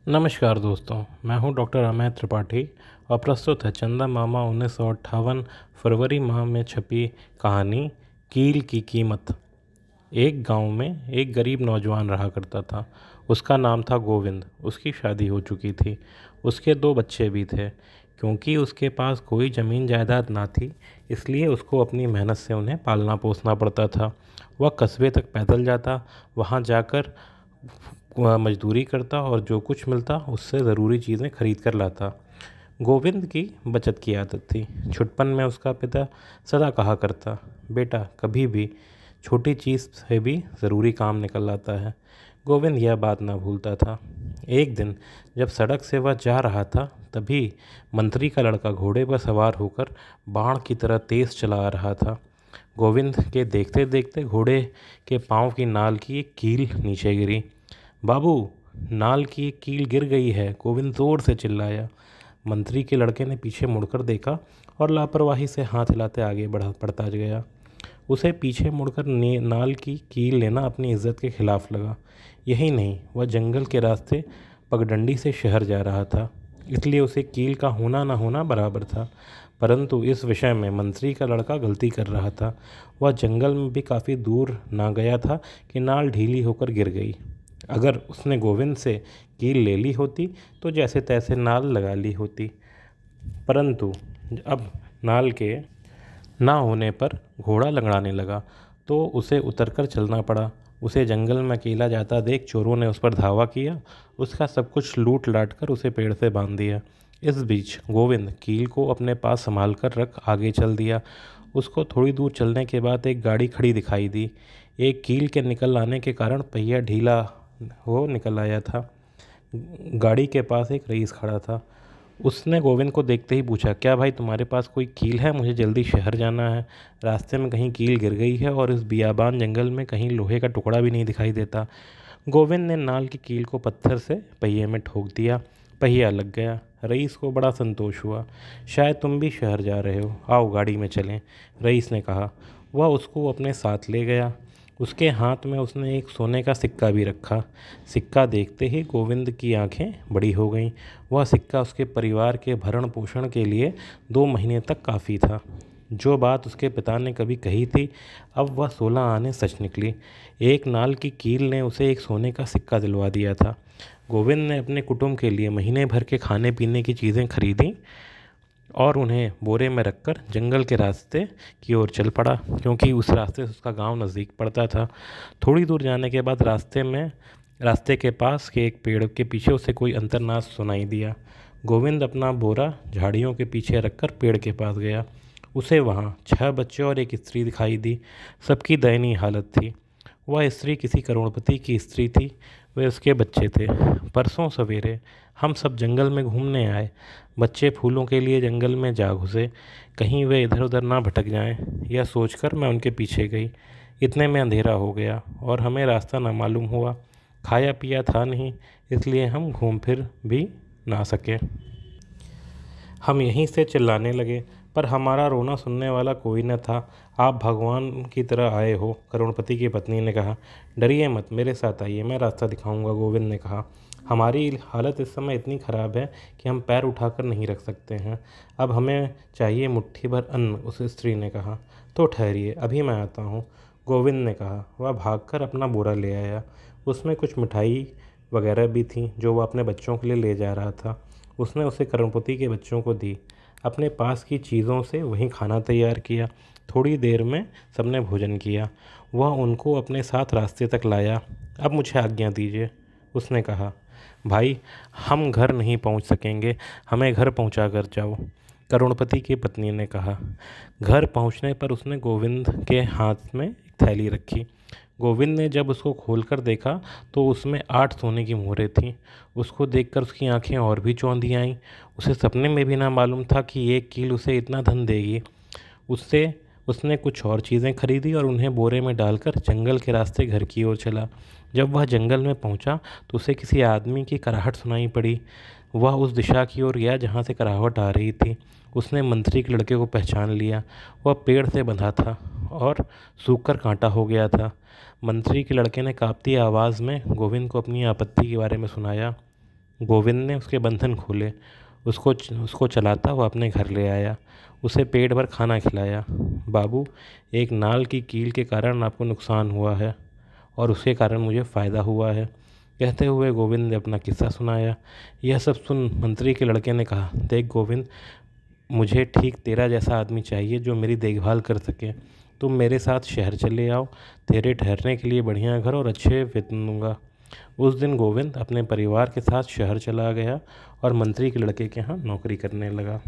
नमस्कार दोस्तों, मैं हूं डॉक्टर अमित त्रिपाठी और प्रस्तुत है चंदा मामा 1958 फरवरी माह में छपी कहानी कील की कीमत। एक गांव में एक गरीब नौजवान रहा करता था। उसका नाम था गोविंद। उसकी शादी हो चुकी थी। उसके दो बच्चे भी थे। क्योंकि उसके पास कोई ज़मीन जायदाद ना थी, इसलिए उसको अपनी मेहनत से उन्हें पालना पोसना पड़ता था। वह कस्बे तक पैदल जाता, वहाँ जाकर वह मजदूरी करता और जो कुछ मिलता उससे ज़रूरी चीज़ें खरीद कर लाता। गोविंद की बचत की आदत थी। छुटपन में उसका पिता सदा कहा करता, बेटा कभी भी छोटी चीज़ से भी ज़रूरी काम निकल आता है। गोविंद यह बात ना भूलता था। एक दिन जब सड़क से वह जा रहा था, तभी मंत्री का लड़का घोड़े पर सवार होकर बाण की तरह तेज़ चला आ रहा था। गोविंद के देखते देखते घोड़े के पाँव की नाल की एक कील नीचे गिरी। बाबू, नाल की एक कील गिर गई है, गोविंद जोर से चिल्लाया। मंत्री के लड़के ने पीछे मुड़कर देखा और लापरवाही से हाथ हिलाते आगे बढ़ता गया। उसे पीछे मुड़कर नाल की कील लेना अपनी इज्जत के खिलाफ लगा। यही नहीं, वह जंगल के रास्ते पगडंडी से शहर जा रहा था, इसलिए उसे कील का होना ना होना बराबर था। परंतु इस विषय में मंत्री का लड़का गलती कर रहा था। वह जंगल में भी काफ़ी दूर ना गया था कि नाल ढीली होकर गिर गई। अगर उसने गोविंद से कील ले ली होती तो जैसे तैसे नाल लगा ली होती। परंतु अब नाल के ना होने पर घोड़ा लंगड़ाने लगा, तो उसे उतरकर चलना पड़ा। उसे जंगल में अकेला जाता देख चोरों ने उस पर धावा किया। उसका सब कुछ लूट लाट कर उसे पेड़ से बांध दिया। इस बीच गोविंद कील को अपने पास संभाल कर रख आगे चल दिया। उसको थोड़ी दूर चलने के बाद एक गाड़ी खड़ी दिखाई दी। एक कील के निकल आने के कारण पहिया ढीला हो निकल आया था। गाड़ी के पास एक रईस खड़ा था। उसने गोविंद को देखते ही पूछा, क्या भाई तुम्हारे पास कोई कील है? मुझे जल्दी शहर जाना है। रास्ते में कहीं कील गिर गई है और इस बियाबान जंगल में कहीं लोहे का टुकड़ा भी नहीं दिखाई देता। गोविंद ने नाल की कील को पत्थर से पहिए में ठोक दिया। पहिया लग गया। रईस को बड़ा संतोष हुआ। शायद तुम भी शहर जा रहे हो, आओ गाड़ी में चलें, रईस ने कहा। वह उसको अपने साथ ले गया। उसके हाथ में उसने एक सोने का सिक्का भी रखा। सिक्का देखते ही गोविंद की आंखें बड़ी हो गईं। वह सिक्का उसके परिवार के भरण पोषण के लिए 2 महीने तक काफ़ी था। जो बात उसके पिता ने कभी कही थी, अब वह 16 आने सच निकली। एक नाल की कील ने उसे एक सोने का सिक्का दिलवा दिया था। गोविंद ने अपने कुटुंब के लिए महीने भर के खाने पीने की चीज़ें खरीदी और उन्हें बोरे में रखकर जंगल के रास्ते की ओर चल पड़ा, क्योंकि उस रास्ते से उसका गांव नज़दीक पड़ता था। थोड़ी दूर जाने के बाद रास्ते के पास के एक पेड़ के पीछे उसे कोई अंतर्नाद सुनाई दिया। गोविंद अपना बोरा झाड़ियों के पीछे रखकर पेड़ के पास गया। उसे वहाँ 6 बच्चे और एक स्त्री दिखाई दी। सबकी दयनीय हालत थी। वह स्त्री किसी करोड़पति की स्त्री थी। वे उसके बच्चे थे। परसों सवेरे हम सब जंगल में घूमने आए। बच्चे फूलों के लिए जंगल में जा घुसे, कहीं वे इधर उधर ना भटक जाएं, यह सोचकर मैं उनके पीछे गई। इतने में अंधेरा हो गया और हमें रास्ता ना मालूम हुआ। खाया पिया था नहीं, इसलिए हम घूम फिर भी ना सके। हम यहीं से चिल्लाने लगे, पर हमारा रोना सुनने वाला कोई न था। आप भगवान की तरह आए हो, करोड़पति की पत्नी ने कहा। डरिए मत, मेरे साथ आइए, मैं रास्ता दिखाऊंगा, गोविंद ने कहा। हमारी हालत इस समय इतनी ख़राब है कि हम पैर उठाकर नहीं रख सकते हैं। अब हमें चाहिए मुट्ठी भर अन्न, उस स्त्री ने कहा। तो ठहरिए, अभी मैं आता हूँ, गोविंद ने कहा। वह भागकर अपना बोरा ले आया। उसमें कुछ मिठाई वगैरह भी थी जो वह अपने बच्चों के लिए ले जा रहा था। उसने उसे करोड़पति के बच्चों को दी। अपने पास की चीज़ों से वहीं खाना तैयार किया। थोड़ी देर में सबने भोजन किया। वह उनको अपने साथ रास्ते तक लाया। अब मुझे आज्ञा दीजिए, उसने कहा। भाई, हम घर नहीं पहुंच सकेंगे, हमें घर पहुंचा कर जाओ, करोड़पति की पत्नी ने कहा। घर पहुंचने पर उसने गोविंद के हाथ में एक थैली रखी। गोविंद ने जब उसको खोलकर देखा तो उसमें 8 सोने की मोहरें थीं। उसको देखकर उसकी आंखें और भी चौंधी आईं। उसे सपने में भी ना मालूम था कि एक कील उसे इतना धन देगी। उससे उसने कुछ और चीज़ें खरीदी और उन्हें बोरे में डालकर जंगल के रास्ते घर की ओर चला। जब वह जंगल में पहुंचा तो उसे किसी आदमी की कराहट सुनाई पड़ी। वह उस दिशा की ओर गया जहाँ से कराहट आ रही थी। उसने मंत्री के लड़के को पहचान लिया। वह पेड़ से बंधा था और सूखकर कांटा हो गया था। मंत्री के लड़के ने काँपती आवाज़ में गोविंद को अपनी आपत्ति के बारे में सुनाया। गोविंद ने उसके बंधन खोले, उसको चलाता हुआ अपने घर ले आया, उसे पेट भर खाना खिलाया। बाबू, एक नाल की कील के कारण आपको नुकसान हुआ है और उसके कारण मुझे फ़ायदा हुआ है। कहते हुए गोविंद ने अपना किस्सा सुनाया। यह सब सुन मंत्री के लड़के ने कहा, देख गोविंद, मुझे ठीक तेरा जैसा आदमी चाहिए जो मेरी देखभाल कर सके। तुम मेरे साथ शहर चले आओ, तेरे ठहरने के लिए बढ़िया घर और अच्छे वेतन दूंगा। उस दिन गोविंद अपने परिवार के साथ शहर चला गया और मंत्री के लड़के के यहाँ नौकरी करने लगा।